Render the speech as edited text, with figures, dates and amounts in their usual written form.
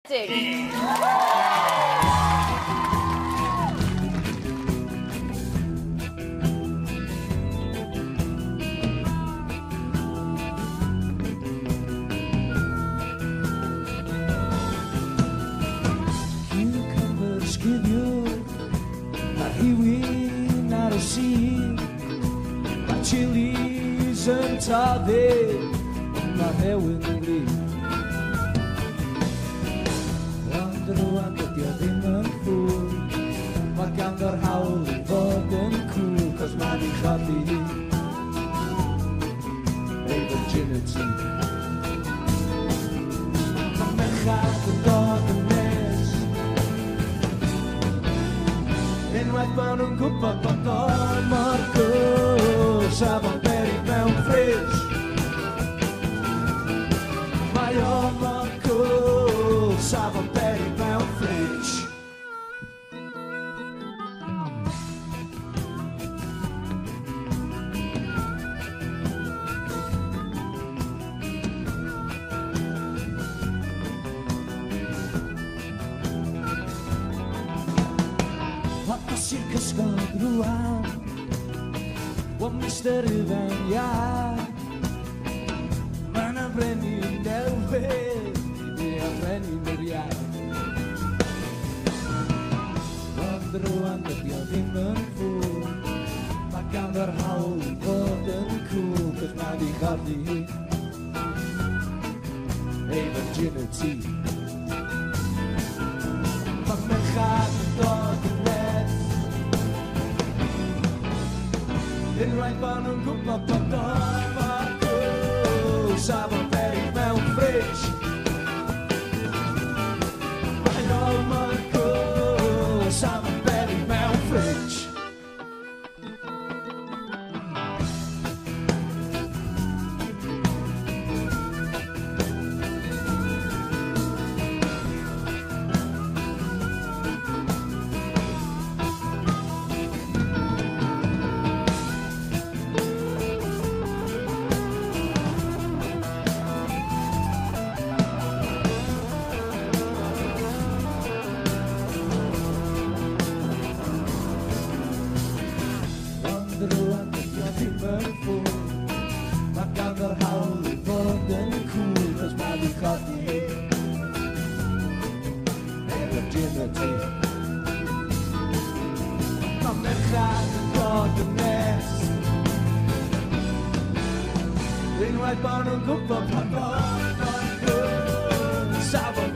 Dig. Cucumbers give you a hiwi, not a seed. My chilies and tave, my heavenly. Wanderen met je dingen voel. Maar kan er houden worden cool, cause my gaat die. Hey, virginity. Maar men gaat er door de mes. En wij van een koepa patar, Marco. Saben peri meu fris. Maar ja, Marco. Saben peri meu fris. Circus gadruan, wat misteri ben ja. Mana breni delve, dia breni meria. Gadruan dat je dingen voel, maar kan er houden worden cool, cause my die gaat die. Hey, virginity. Maar men gaat door de in right van een koepa patar, Marco. Saben peri meu fris. Hallo Marco. Saben peri meu fris. Wanderen met je dingen voel, maar kan er houden worden cool, cause my die gaat die. Hey, virginity. Maar men gaat door de nest. In right van een koepa patar, Marco. Saben